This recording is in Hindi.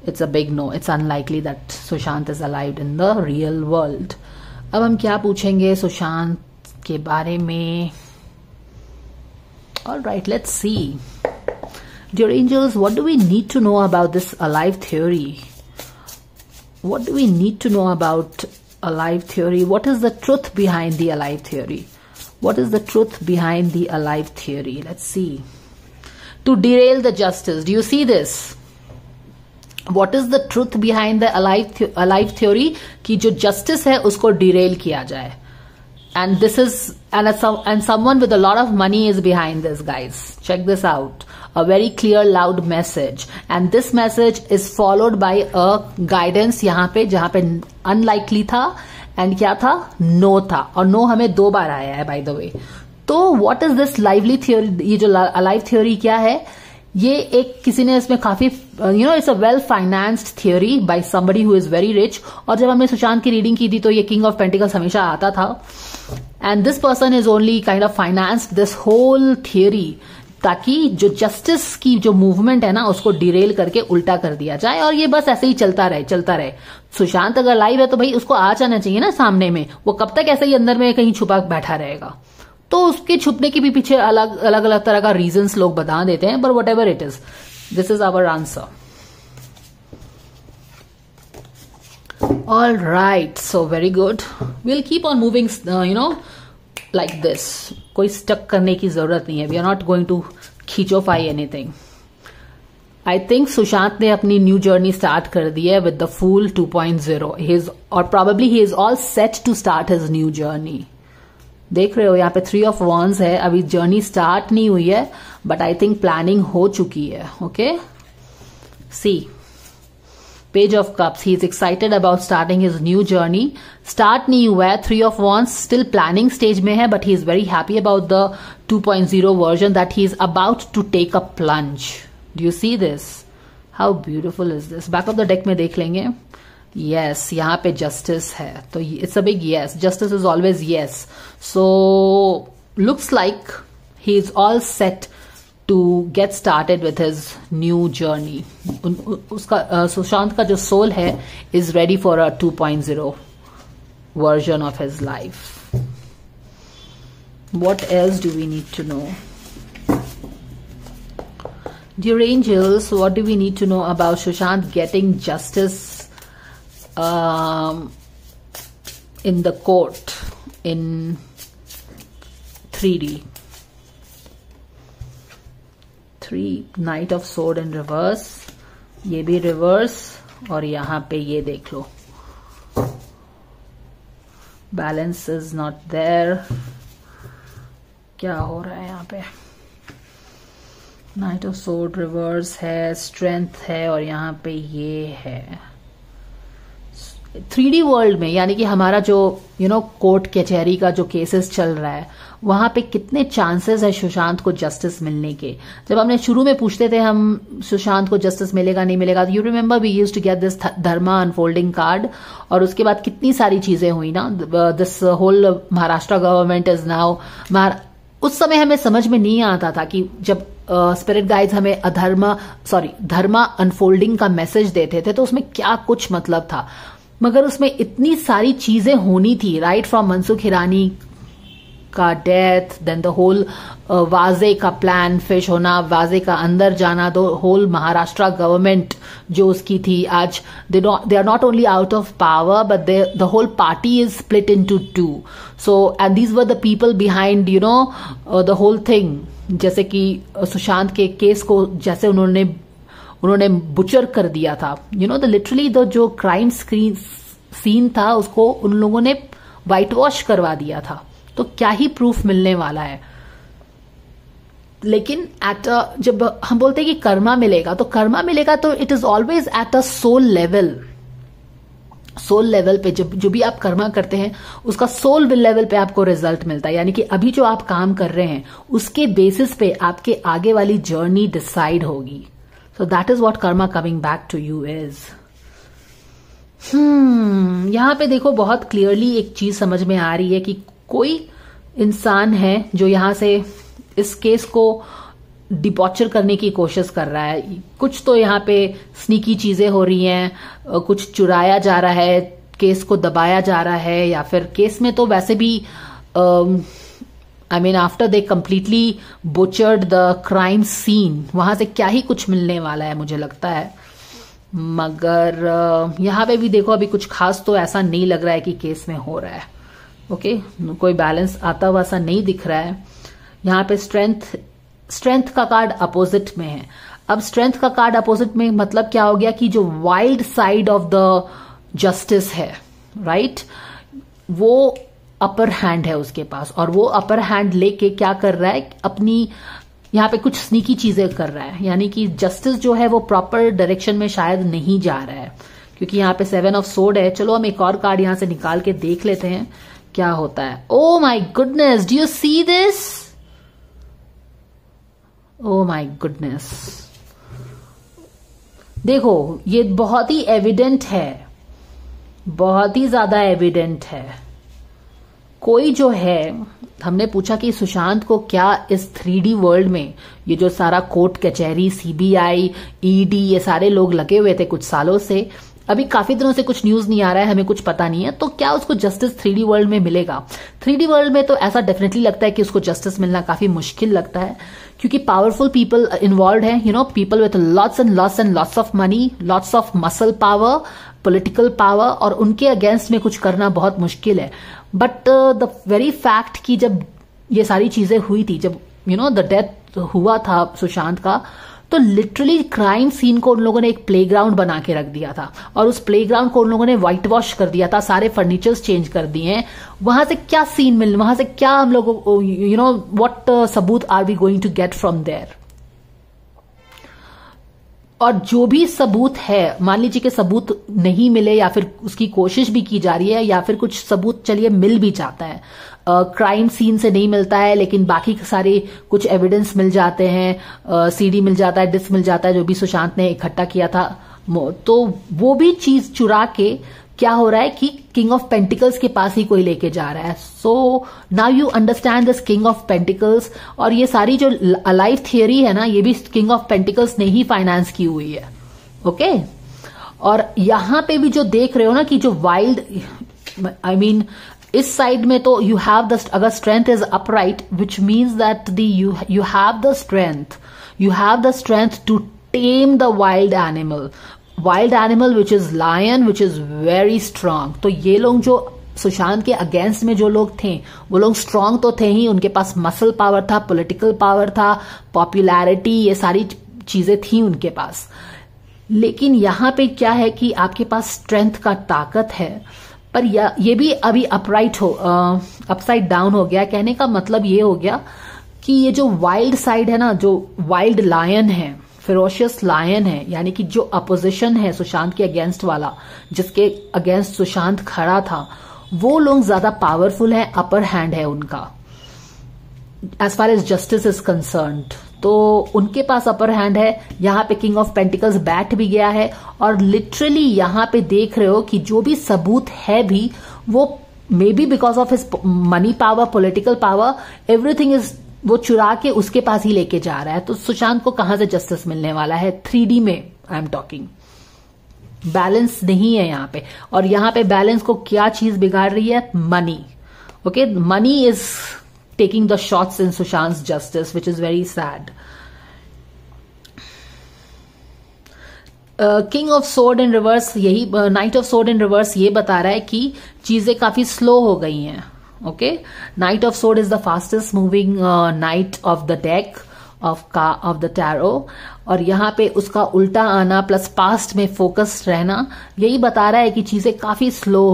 It's a big no. It's unlikely that Sushant is alive in the real world. अब हम क्या पूछेंगे सुशांत के बारे में? All right, let's see. Dear angels, what do we need to know about this alive theory? What do we need to know about alive theory? What is the truth behind the alive theory? What is the truth behind the alive theory? Let's see. To derail the justice. Do you see this? What is the truth behind the alive theory? कि जो justice है उसको derail किया जाए. And this is, and someone with a lot of money is behind this, guys. Check this out. A very clear, loud message. And this message is followed by a guidance यहाँ पे, जहाँ पे unlikely था, and क्या था? No था. और no हमें 2 बार आया है, by the way. तो what is this lively theory? ये जो alive theory क्या है? ये एक किसी ने इसमें काफी it's a well financed theory by somebody who is very rich. और जब हमने सुशांत की रीडिंग की थी तो ये किंग ऑफ पेंटिकल्स हमेशा आता था. And this person is only kind of financed this whole theory ताकि जो जस्टिस की जो मूवमेंट है ना उसको डिरेल करके उल्टा कर दिया जाए और ये बस ऐसे ही चलता रहे. सुशांत अगर लाइव है तो भाई उसको आ जाना चाहिए ना सामने में. वो कब तक ऐसे ही अंदर में कहीं छुपा बैठा रहेगा? तो उसके छुपने के भी पीछे अलग अलग तरह का रीजंस लोग बता देते हैं. But whatever it is, this is our answer. All right, so very good. Will keep on moving like this. कोई स्टक करने की जरूरत नहीं है. We are not going to खींचोफाई एनीथिंग. आई थिंक सुशांत ने अपनी न्यू जर्नी स्टार्ट कर दी है विद द फूल 2.0. और probably he is all set to start his new journey. देख रहे हो यहाँ पे 3 of Wands है. अभी जर्नी स्टार्ट नहीं हुई है बट आई थिंक प्लानिंग हो चुकी है. Okay, see page of cups. He is excited about starting his new journey. Start नहीं हुआ है. 3 of Wands still planning stage में है but he is very happy about the 2.0 version that he is about to take a plunge. Do you see this? How beautiful is this? Back of the deck में देख लेंगे. यस, यहाँ पे जस्टिस है तो it's a big yes. Justice is always yes. So looks like he is all set to get started with his new journey. उसका सुशांत का जो सोल है is ready for a 2.0 version of his life. What else do we need to know? Dear angels, what do we need to know about Sushant getting justice in the court in 3D? 3 Knight of Sword in reverse. ये भी रिवर्स और यहाँ पे ये देख लो. Balance is not there. क्या हो रहा है यहाँ पे? नाइट ऑफ सोर्ड रिवर्स है, स्ट्रेंथ है और यहाँ पे ये है. 3D वर्ल्ड में यानी कि हमारा जो कोर्ट कचहरी का जो केसेस चल रहा है वहां पे कितने चांसेस है सुशांत को जस्टिस मिलने के. जब हमने शुरू में पूछते थे हम सुशांत को जस्टिस मिलेगा नहीं मिलेगा, you remember we used to get this dharma unfolding card और उसके बाद कितनी सारी चीजें हुई ना. This whole Maharashtra government is now. उस समय हमें समझ में नहीं आता था कि जब स्पिरिट गाइड्स हमें धर्मा अनफोल्डिंग का मैसेज देते थे तो उसमें क्या कुछ मतलब था. मगर उसमें इतनी सारी चीजें होनी थी. राइट फ्रॉम मनसुख हिरानी का डेथ, देन द होल वाजे का प्लान फिश होना, वाजे का अंदर जाना, द होल महाराष्ट्र गवर्नमेंट जो उसकी थी. आज they are not only out of power but the whole party is split into 2. So and these were the people behind the whole thing. जैसे कि सुशांत के केस को जैसे उन्होंने बुचर कर दिया था. द लिटरली द जो क्राइम सीन था उसको उन लोगों ने व्हाइट वॉश करवा दिया था. तो क्या ही प्रूफ मिलने वाला है. लेकिन जब हम बोलते हैं कि कर्मा मिलेगा तो it is always at a soul level. Soul level पे जो भी आप कर्मा करते हैं उसका सोल लेवल पे आपको रिजल्ट मिलता है. यानी कि अभी जो आप काम कर रहे हैं उसके बेसिस पे आपके आगे वाली जर्नी डिसाइड होगी. So that is what karma coming back to you is. यहां पे देखो बहुत क्लियरली एक चीज समझ में आ रही है कि कोई इंसान है जो यहां से इस केस को डिबॉचर करने की कोशिश कर रहा है। कुछ तो यहाँ पे स्नीकी चीजें हो रही हैं, कुछ चुराया जा रहा है, केस को दबाया जा रहा है, या फिर केस में तो वैसे भी I mean after they completely butchered the crime scene, वहां से क्या ही कुछ मिलने वाला है मुझे लगता है। मगर यहाँ पे भी देखो अभी कुछ खास तो ऐसा नहीं लग रहा है कि केस में हो रहा है। ओके, कोई बैलेंस आता हुआ ऐसा नहीं दिख रहा है। यहाँ पे स्ट्रेंथ का कार्ड अपोजिट में है। अब स्ट्रेंथ का कार्ड अपोजिट में मतलब क्या हो गया कि जो wild side of the justice है, राइट, वो अपर हैंड है उसके पास, और वो अपर हैंड लेके क्या कर रहा है, अपनी यहाँ पे कुछ स्नीकी चीजें कर रहा है। यानी कि जस्टिस जो है वो प्रॉपर डायरेक्शन में शायद नहीं जा रहा है, क्योंकि यहाँ पे 7 ऑफ सोर्ड है। चलो हम एक और कार्ड यहां से निकाल के देख लेते हैं क्या होता है। Oh my goodness, do you see this? Oh my goodness, देखो ये बहुत ही एविडेंट है, बहुत ही ज्यादा एविडेंट है। कोई जो है, हमने पूछा कि सुशांत को क्या इस 3D वर्ल्ड में, ये जो सारा कोर्ट कचहरी, सीबीआई, ईडी, ये सारे लोग लगे हुए थे कुछ सालों से, अभी काफी दिनों से कुछ न्यूज नहीं आ रहा है, हमें कुछ पता नहीं है, तो क्या उसको जस्टिस 3D वर्ल्ड में मिलेगा? 3D वर्ल्ड में तो ऐसा डेफिनेटली लगता है कि उसको जस्टिस मिलना काफी मुश्किल लगता है, क्योंकि पावरफुल पीपल इन्वॉल्व है, you know, people with lots and lots of money, lots of muscle power, political power, और उनके अगेंस्ट में कुछ करना बहुत मुश्किल है। बट द वेरी फैक्ट कि जब ये सारी चीजें हुई थी, जब यू नो द डेथ हुआ था सुशांत का, तो लिटरली क्राइम सीन को उन लोगों ने एक प्लेग्राउंड बना के रख दिया था, और उस प्लेग्राउंड को उन लोगों ने व्हाइट वॉश कर दिया था, सारे फर्नीचर्स चेंज कर दिए हैं। वहां से क्या सीन मिल, वहां से क्या हम लोग, यू नो, व्हाट सबूत are we going to get from there? और जो भी सबूत है, मान लीजिए कि सबूत नहीं मिले, या फिर उसकी कोशिश भी की जा रही है, या फिर कुछ सबूत चलिए मिल भी जाता है, क्राइम सीन से नहीं मिलता है लेकिन बाकी सारे कुछ एविडेंस मिल जाते हैं, सीडी मिल जाता है, डिस्क मिल जाता है, जो भी सुशांत ने इकट्ठा किया था, तो वो भी चीज चुरा के क्या हो रहा है कि किंग ऑफ पेंटिकल्स के पास ही कोई लेके जा रहा है। So now you understand this king of pentacles, और ये सारी जो अलाइव थियरी है ना, ये भी किंग ऑफ पेंटिकल्स ने ही फाइनेंस की हुई है। ओके, और यहां पे भी जो देख रहे हो ना कि जो वाइल्ड, आई मीन इस साइड में तो यू हैव द, अगर strength is upright, which means that the you have the strength to tame the wild animal which is lion, which is very strong. तो ये लोग जो सुशांत के अगेंस्ट में जो लोग थे, वो लोग स्ट्रांग तो थे ही, उनके पास मसल पावर था, पॉलिटिकल पावर था, पॉपुलैरिटी, ये सारी चीजें थी उनके पास। लेकिन यहां पे क्या है कि आपके पास स्ट्रेंथ का ताकत है, पर ये भी अभी अपराइट हो, अपसाइड डाउन हो गया। कहने का मतलब ये हो गया कि ये जो वाइल्ड साइड है ना, जो वाइल्ड लायन है, फेरोशियस लायन है, यानी कि जो अपोजिशन है सुशांत के अगेंस्ट वाला, जिसके अगेंस्ट सुशांत खड़ा था, वो लोग ज्यादा पावरफुल है, अपर हैंड है उनका as far as justice is concerned. तो उनके पास अपर हैंड है। यहां पे किंग ऑफ पेंटिकल्स बैठ भी गया है, और लिटरली यहां पे देख रहे हो कि जो भी सबूत है भी, वो may be because of his money power, political power, everything is, वो चुरा के उसके पास ही लेके जा रहा है। तो सुशांत को कहां से जस्टिस मिलने वाला है? 3D में आई एम टॉकिंग, बैलेंस नहीं है यहां पे। और यहां पे बैलेंस को क्या चीज बिगाड़ रही है? Money. Okay, money is taking the shots in Sushant justice, which is very sad. King of sword in reverse, यही knight of sword in reverse ये बता रहा है कि चीजें काफी स्लो हो गई हैं। Okay, night of sword is the fastest moving night of the deck of the tarot, और यहाँ पे उसका उल्टा आना प्लस पास्ट में फोकस्ड रहना, यही बता रहा है कि चीजें काफी स्लो